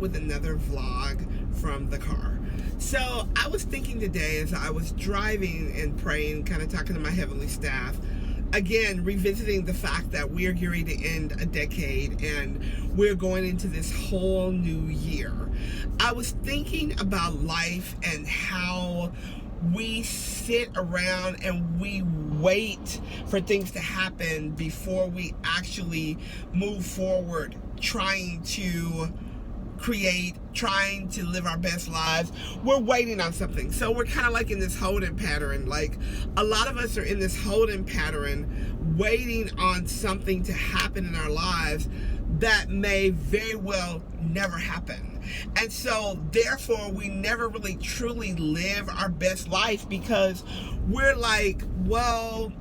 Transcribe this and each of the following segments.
with another vlog from the car. So I was thinking today as I was driving and praying, kind of talking to my heavenly staff, again, revisiting the fact that we're getting to end a decade and we're going into this whole new year. I was thinking about life and how we sit around and we wait for things to happen before we actually move forward, trying to create, trying to live our best lives. We're waiting on something. So we're kind of like in this holding pattern. Like, a lot of us are in this holding pattern, waiting on something to happen in our lives that may very well never happen. And so therefore we never really truly live our best life, because we're like, well,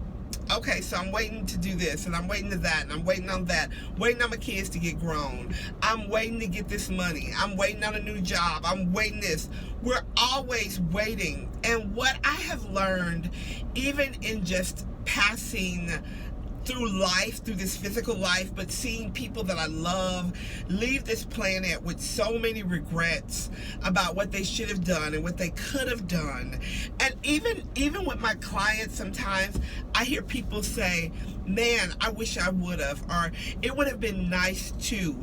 okay, so I'm waiting to do this, and I'm waiting to that, and I'm waiting on that, waiting on my kids to get grown, I'm waiting to get this money, I'm waiting on a new job, I'm waiting this. We're always waiting. And what I have learned, even in just passing through life, through this physical life, but seeing people that I love leave this planet with so many regrets about what they should have done and what they could have done. And even with my clients, sometimes I hear people say, man, I wish I would have, or it would have been nice too.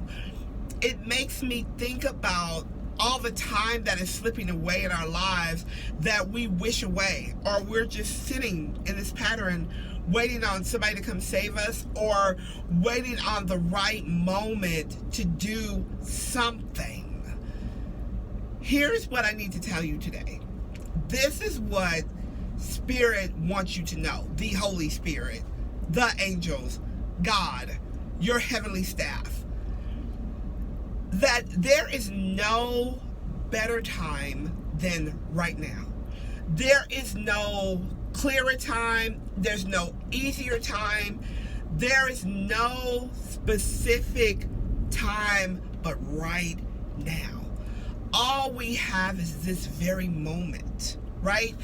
It makes me think about all the time that is slipping away in our lives that we wish away, or we're just sitting in this pattern waiting on somebody to come save us, or waiting on the right moment to do something. Here's what I need to tell you today. This is what Spirit wants you to know. The Holy Spirit, the angels, God, your heavenly staff. That there is no better time than right now. There is no clearer time. There's no easier time. There is no specific time but right now. All we have is this very moment, right?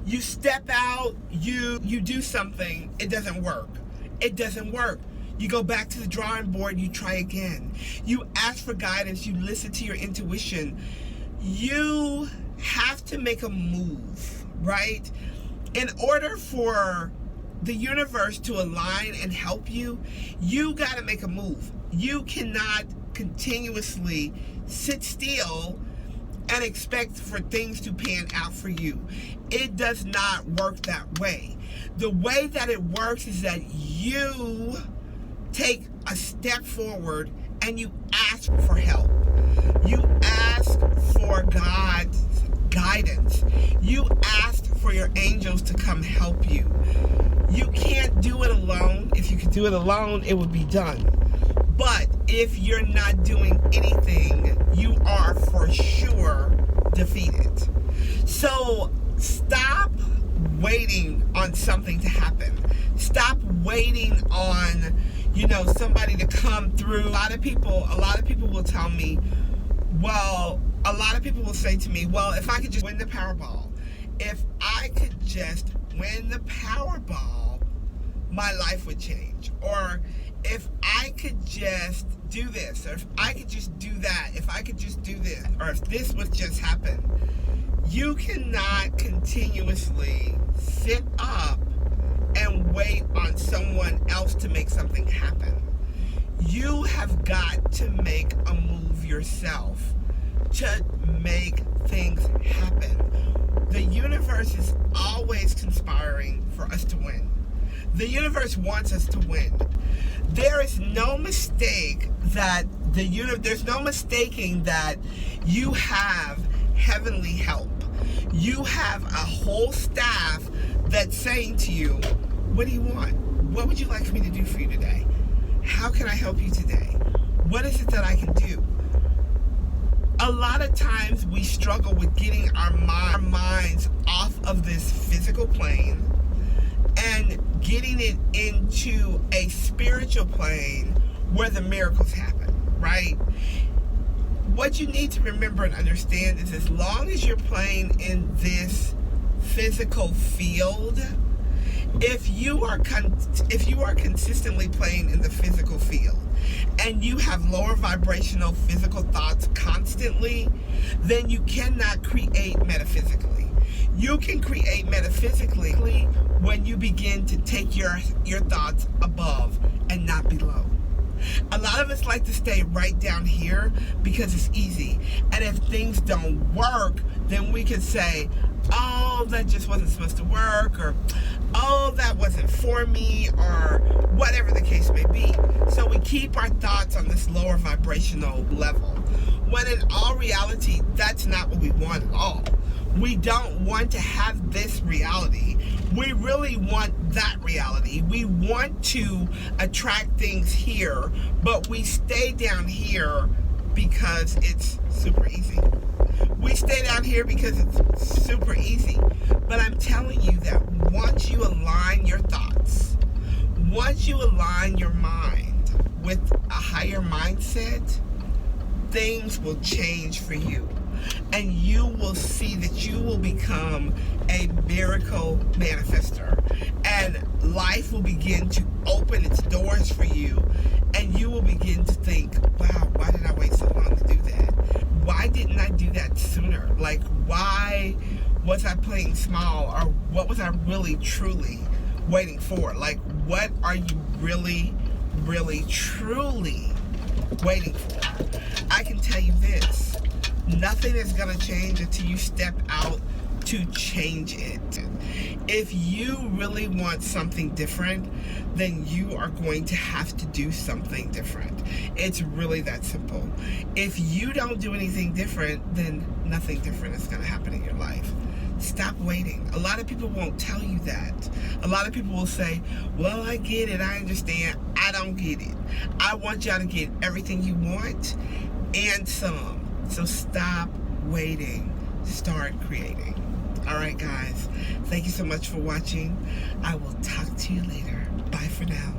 You step out, you do something, it doesn't work. It doesn't work. You go back to the drawing board, you try again. You ask for guidance, you listen to your intuition. You have to make a move, right? In order for the universe to align and help you, you got to make a move. You cannot continuously sit still and expect for things to pan out for you. It does not work that way. The way that it works is that you take a step forward and you ask for help. You ask for God's guidance. You ask for your angels to come help you. You can't do it alone. If you could do it alone, it would be done. But if you're not doing anything, you are for sure defeated. So stop waiting on something to happen. Stop waiting on, somebody to come through. A lot of people will tell me, a lot of people will say to me, well, if I could just win the Powerball, if I could just win the Powerball, my life would change. Or if I could just do this, or if I could just do that, if I could just do this, or if this would just happen. You cannot continuously sit up and wait on someone else to make something happen. You have got to make a move yourself to make things happen. The universe is always conspiring for us to win. The universe wants us to win. There is no mistake that there's no mistaking that you have heavenly help. You have a whole staff that's saying to you, what do you want? What would you like me to do for you today? How can I help you today? What is it that I can do? A lot of times we struggle with getting our minds off of this physical plane and getting it into a spiritual plane where the miracles happen, right? What you need to remember and understand is, as long as you're playing in this physical field, If you are consistently playing in the physical field and you have lower vibrational physical thoughts constantly, then you cannot create metaphysically. You can create metaphysically when you begin to take your thoughts above and not below. A lot of us like to stay right down here because it's easy. And if things don't work, then we can say, oh, that just wasn't supposed to work, or oh, that wasn't for me, or whatever the case may be. So we keep our thoughts on this lower vibrational level, when in all reality, that's not what we want at all. We don't want to have this reality. We really want that reality. We want to attract things here, but we stay down here because it's super easy. We stay down here because it's super easy. But I'm telling you that once you align your thoughts, once you align your mind with a higher mindset, things will change for you. And you will see that you will become a miracle manifester. And life will begin to open its doors for you. And you will begin to think, wow, why did I wait so long to do that? Why didn't I do that sooner? Like, why was I playing small? Or what was I really, truly waiting for? Like, what are you really, really, truly waiting for? I can tell you this. Nothing is going to change until you step out to change it. If you really want something different, then you are going to have to do something different. It's really that simple. If you don't do anything different, then nothing different is going to happen in your life. Stop waiting. A lot of people won't tell you that. A lot of people will say, well, I get it, I understand. I don't get it. I want y'all to get everything you want and some. So stop waiting. Start creating. All right, guys. Thank you so much for watching. I will talk to you later. Bye for now.